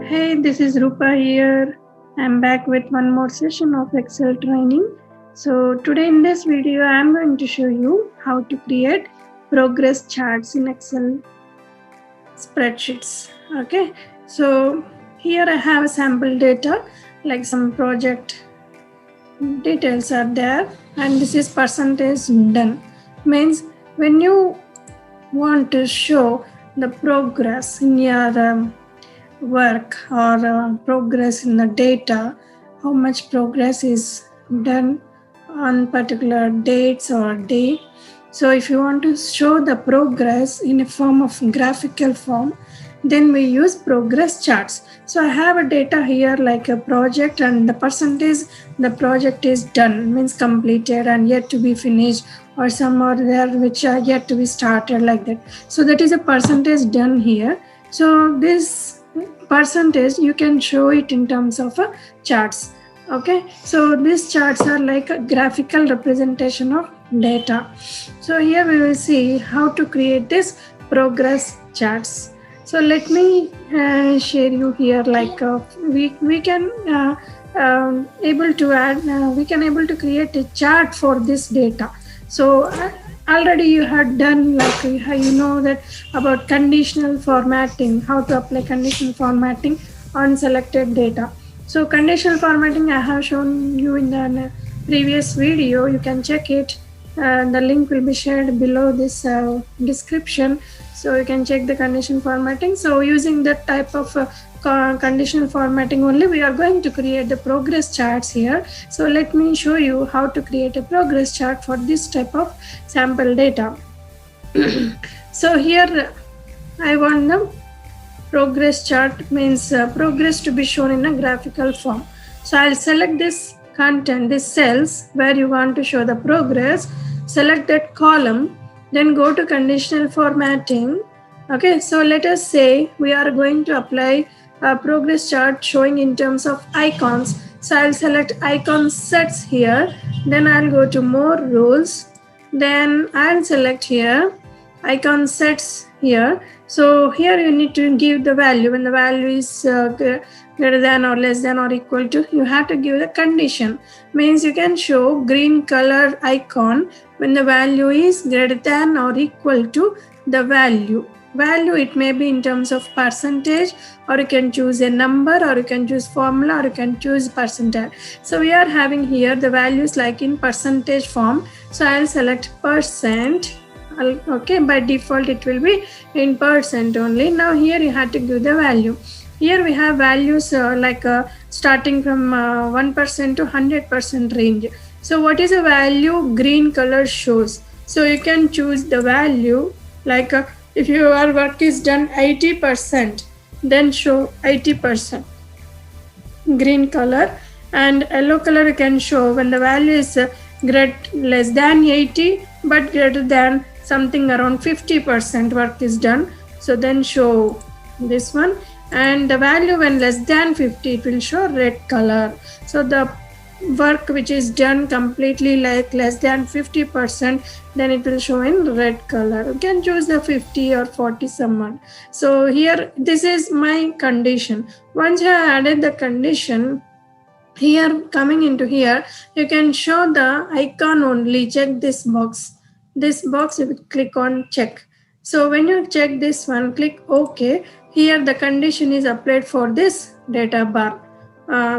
Hey, this is Rupa here. I'm back with one more session of Excel training. So, today in this video, I'm going to show you how to create progress charts in Excel spreadsheets. Okay, so here I have sample data like some project details are there, and this is percentage done. Means when you want to show the progress in your work or progress in the data, how much progress is done on particular dates or day. So if you want to show the progress in a form of graphical form, then we use progress charts. So I have a data here like a project, and the percentage the project is done means completed and yet to be finished, or some are there which are yet to be started, like that. So that is a percentage done here. So this percentage you can show it in terms of charts. Okay, so these charts are like a graphical representation of data. So here we will see how to create this progress charts. So let me share you here like we can able to add we can able to create a chart for this data. So already you had done like you know that about conditional formatting, how to apply conditional formatting on selected data. So conditional formatting I have shown you in the previous video. You can check it. The link will be shared below this description, so you can check the condition formatting. So using that type of conditional formatting only, we are going to create the progress charts here. So let me show you how to create a progress chart for this type of sample data. So here I want the progress chart, means progress to be shown in a graphical form. So I'll select this content, this cells where you want to show the progress, select that column, then go to conditional formatting. Okay, so let us say we are going to apply a progress chart showing in terms of icons. So I'll select icon sets here, then I'll go to more rules, then I'll select here icon sets here. So here you need to give the value. When the value is greater than or less than or equal to, you have to give the condition. Means you can show green color icon when the value is greater than or equal to the value. It may be in terms of percentage, or you can choose a number, or you can choose formula, or you can choose percentile. So we are having here the values like in percentage form. So I'll select percent. Okay, by default it will be in percent only. Now here you have to give the value. Here we have values like starting from 1% to 100% range. So what is the value green color shows? So you can choose the value like if your work is done 80%, then show 80% green color, and yellow color you can show when the value is less than 80 but greater than something around 50% work is done. So then show this one, and the value when less than 50 it will show red color. So the work which is done completely like less than 50%, then it will show in red color. You can choose the 50 or 40 someone. So here this is my condition. Once you have added the condition, here coming into here you can show the icon only. Check this box. This box you click on check. So when you check this one, click OK. Here the condition is applied for this data bar,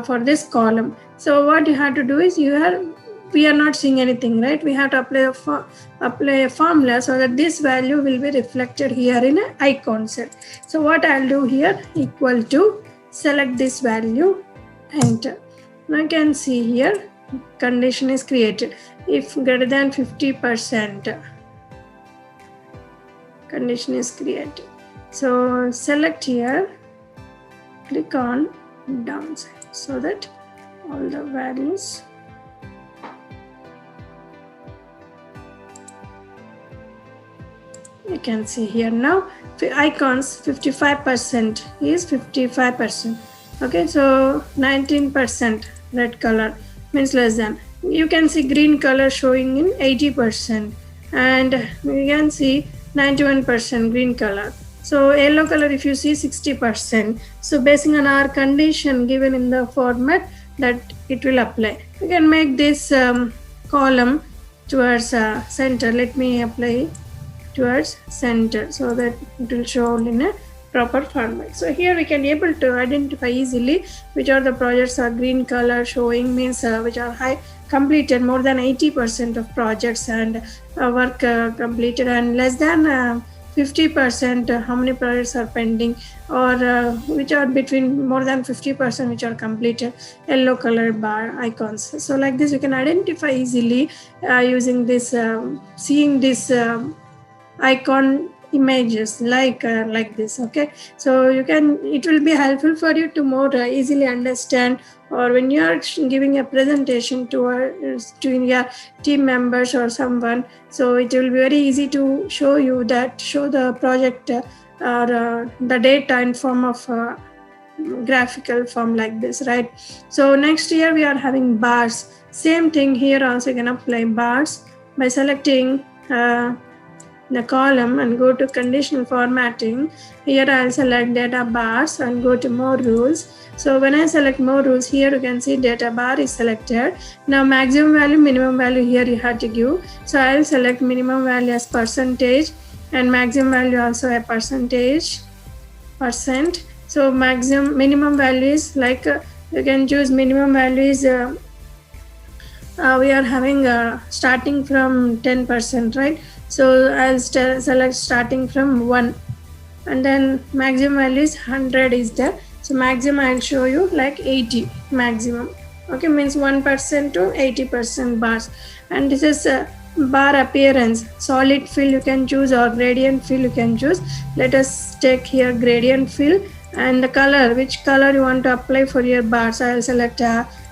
for this column. So what you have to do is we are not seeing anything, right? We have to apply a formula so that this value will be reflected here in an icon set. So what I'll do here, equal to, select this value, enter. Now you can see here condition is created. If greater than 50%, condition is created. So select here, click on downside so that all the values you can see here. Now icons 55% is 55%. Okay, so 19% red color means less than. You can see green color showing in 80%, and you can see 91% green color. So yellow color, if you see 60%. So basing on our condition given in the format, that it will apply. You can make this column towards center. Let me apply towards center so that it will show in a proper format. So here we can able to identify easily which are the projects are green color showing, means which are high completed, more than 80% of projects and work completed, and less than 50% how many projects are pending, or which are between more than 50% which are completed, yellow color bar icons. So like this you can identify easily using this seeing this icon images like this. Okay, so you can, it will be helpful for you to more easily understand, or when you are giving a presentation to your team members or someone, so it will be very easy to show the project or the data in form of graphical form like this, right? So next year we are having bars. Same thing here also, you can apply bars by selecting the column and go to conditional formatting. Here I'll select data bars and go to more rules. So when I select more rules, here you can see data bar is selected. Now maximum value, minimum value, here you have to give. So I'll select minimum value as percentage and maximum value also a percentage. So minimum value is like you can choose minimum value is we are having starting from 10%, right? So I'll select starting from 1, and then maximum value is 100 is there. So maximum I'll show you like 80 maximum. Okay, means 1% to 80% bars. And this is bar appearance, solid fill you can choose or gradient fill you can choose. Let us take here gradient fill, and the color, which color you want to apply for your bars. I'll select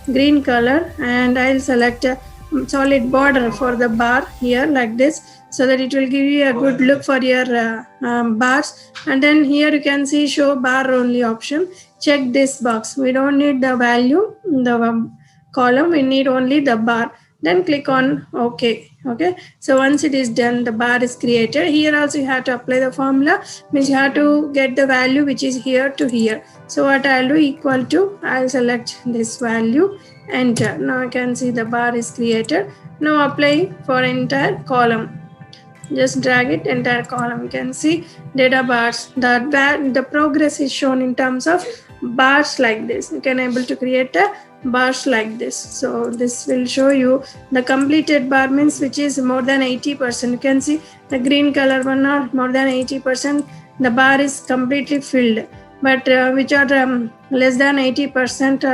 green color, and I'll select a solid border for the bar here like this, so that it will give you a good look for your bars. And then here you can see show bar only option. Check this box. We don't need the value in the column, we need only the bar. Then click on OK. Okay, so once it is done, the bar is created. Here also you have to apply the formula, means you have to get the value which is here to here. So what I'll do, equal to, I'll select this value, enter. Now you can see the bar is created. Now apply for entire column. Just drag it, entire column. You can see data bars. The progress is shown in terms of bars like this. You can able to create a bars like this. So this will show you the completed bar, means which is more than 80%. You can see the green color one are more than 80%. The bar is completely filled. But which are less than 80%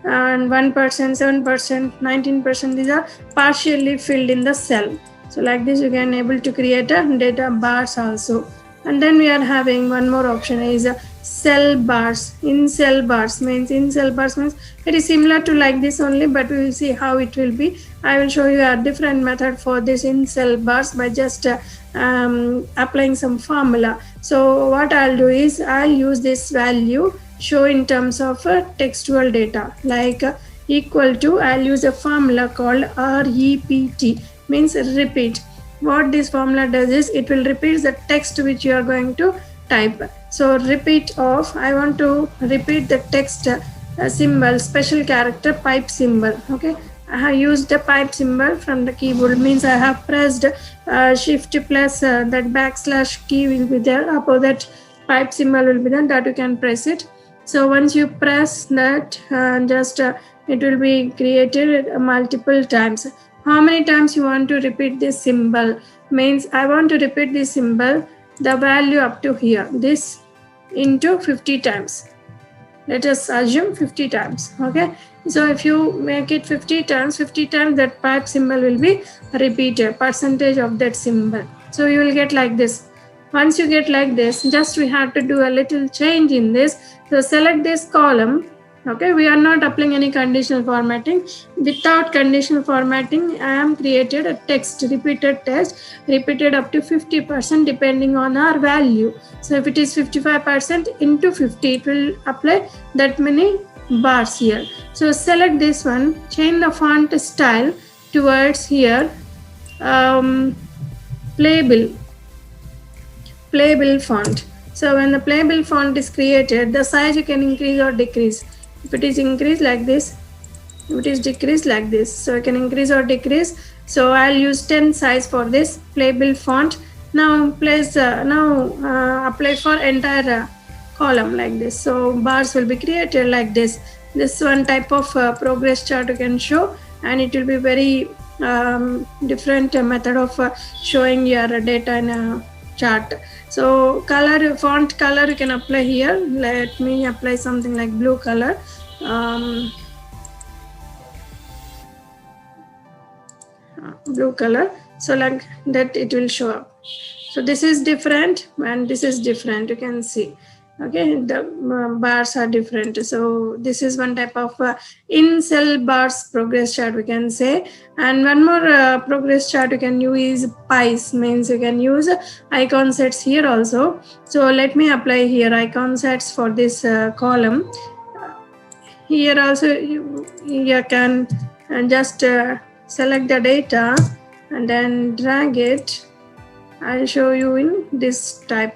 and 1%, 7%, 19%, these are partially filled in the cell. So like this you can able to create a data bars also. And then we are having one more option is cell bars. In cell bars means it is similar to like this only, but we will see how it will be. I will show you a different method for this in cell bars by just applying some formula. So what I'll do is I'll use this value show in terms of textual data, like equal to, I'll use a formula called REPT, means repeat. What this formula does is it will repeat the text which you are going to type. So repeat of, I want to repeat the text symbol, special character pipe symbol. Okay, I have used the pipe symbol from the keyboard, means I have pressed shift plus that backslash key will be there, above that pipe symbol will be there, that you can press it. So once you press that, it will be created multiple times. How many times you want to repeat this symbol, means I want to repeat this symbol, the value up to here, this into 50 times. Let us assume 50 times. Okay, so if you make it 50 times, that pipe symbol will be repeated, percentage of that symbol. So you will get like this. Once you get like this, just we have to do a little change in this. So select this column. Okay, we are not applying any conditional formatting. Without conditional formatting, I am created a text, repeated text, repeated up to 50% depending on our value. So if it is 55% into 50, it will apply that many bars here. So select this one, change the font style towards here, playbill font. So when the playable font is created, the size you can increase or decrease. If it is increased like this, if it is decreased like this, so you can increase or decrease. So I'll use 10 size for this playable font. Now apply for entire column like this. So bars will be created like this. This one type of progress chart you can show, and it will be very different method of showing your data in a chart. So color, font color you can apply here. Let me apply something like blue color. Blue color, so like that it will show up. So this is different and this is different, you can see. Okay, the bars are different. So this is one type of in cell bars progress chart we can say. And one more progress chart you can use is pies, means you can use icon sets here also. So let me apply here icon sets for this column. Here also you can just select the data and then drag it. I'll show you in this type.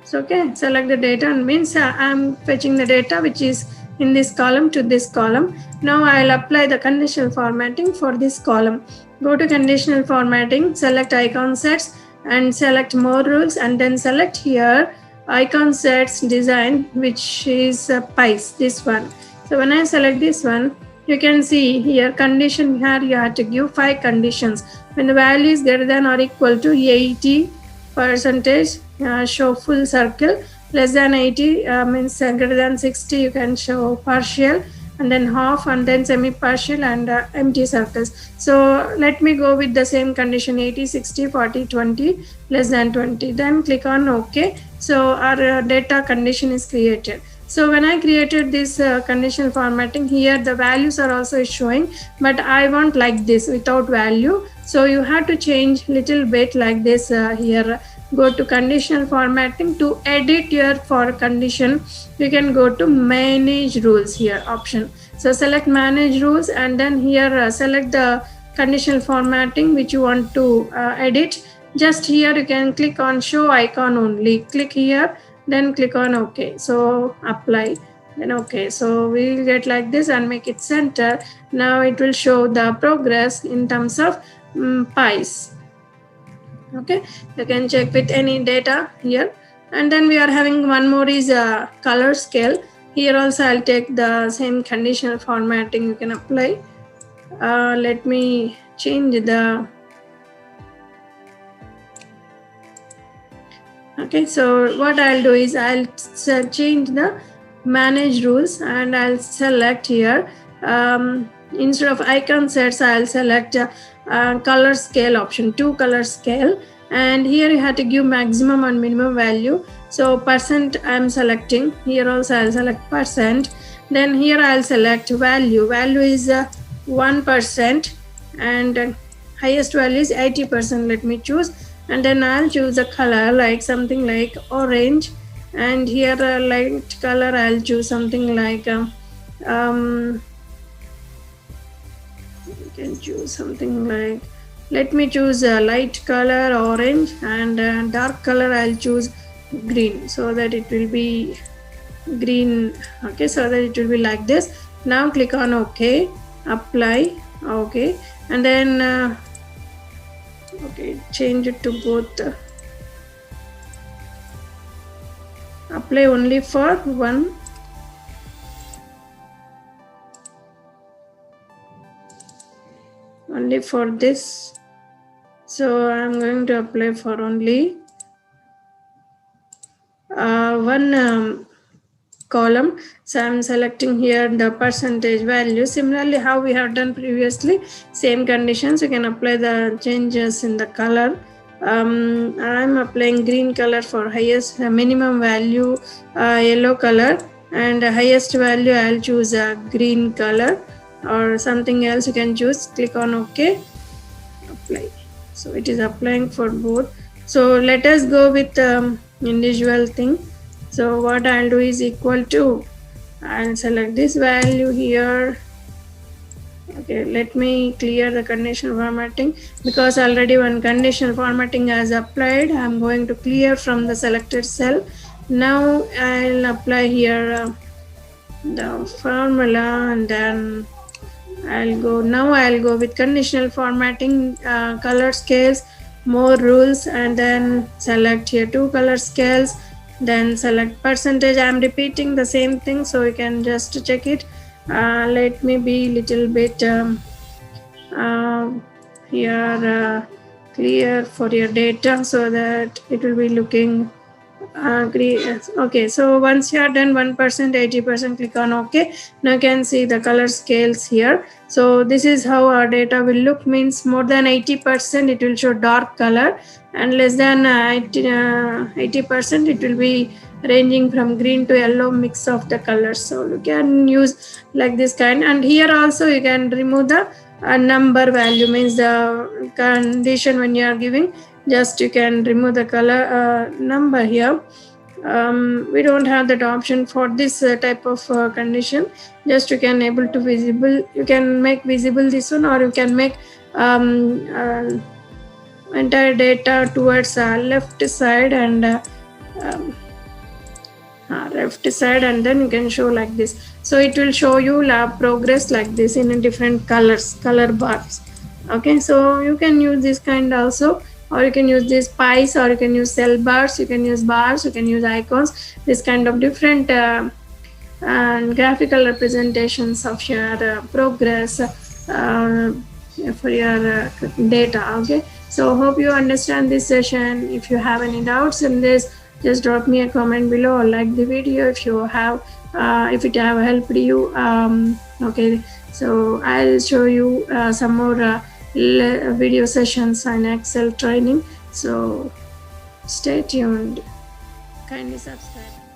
So okay, select the data, and means I'm fetching the data which is in this column to this column. Now I'll apply the conditional formatting for this column. Go to conditional formatting, select icon sets and select more rules, and then select here icon sets design, which is pies, this one. So when I select this one, you can see here condition. Here you have to give 5 conditions. When the value is greater than or equal to 80%, show full circle. Less than 80 means greater than 60, you can show partial, and then half, and then semi-partial, and empty circles. So let me go with the same condition: 80, 60, 40, 20, less than 20. Then click on OK. So our data condition is created. So when I created this conditional formatting, here the values are also showing, but I want like this without value. So you have to change little bit like this here. Go to conditional formatting. To edit your for condition, you can go to manage rules here option. So select manage rules, and then here select the conditional formatting which you want to edit. Just here you can click on show icon only. Click here, then click on OK. So apply, then OK. So we will get like this and make it center. Now it will show the progress in terms of pies. Okay, you can check with any data here. And then we are having one more is a color scale. Here also I'll take the same conditional formatting you can apply. Let me change the. Okay, so what I'll do is I'll change the manage rules, and I'll select here instead of icon sets, I'll select color scale option, 2 color scale, and here you have to give maximum and minimum value. So percent I'm selecting, here also I'll select percent. Then here I'll select value is 1%, and highest value is 80%. Let me choose, and then I'll choose a color like something like orange, and here a light color I'll choose something like you can choose something like, let me choose a light color orange, and dark color I'll choose green, so that it will be green. Okay, so that it will be like this. Now click on OK, apply, OK, and then okay, change it to both. Apply only for one. Only for this. So I'm going to apply for only one column. So I'm selecting here the percentage value. Similarly, how we have done previously, same conditions, you can apply the changes in the color. I'm applying green color for highest, minimum value, yellow color, and highest value I'll choose a green color or something else you can choose. Click on OK, apply. So it is applying for both. So let us go with individual thing. So what I'll do is equal to, I'll select this value here. Okay, let me clear the conditional formatting, because already one conditional formatting has applied. I'm going to clear from the selected cell. Now I'll apply here the formula, and then I'll go with conditional formatting, color scales, more rules, and then select here two color scales, then select percentage. I'm repeating the same thing, so you can just check it. Let me be little bit here clear for your data, so that it will be looking okay. So once you are done 1%, 80%, click on OK. Now you can see the color scales here. So this is how our data will look. Means more than 80% it will show dark color, and less than 80% it will be ranging from green to yellow, mix of the colors. So you can use like this kind. And here also you can remove the number value, means the condition when you are giving, just you can remove the color number here. We don't have that option for this type of condition. Just you can able to visible, you can make visible this one, or you can make entire data towards left side, and left side, and then you can show like this. So it will show you progress like this in different color bars. Okay, so you can use this kind also, or you can use these pies, or you can use cell bars, you can use bars, you can use icons, this kind of different and graphical representations of your progress for your data. Okay, so hope you understand this session. If you have any doubts in this, just drop me a comment below, or like the video if you have if it have helped you. Okay, so I'll show you some more video sessions on Excel training. So stay tuned, kindly subscribe.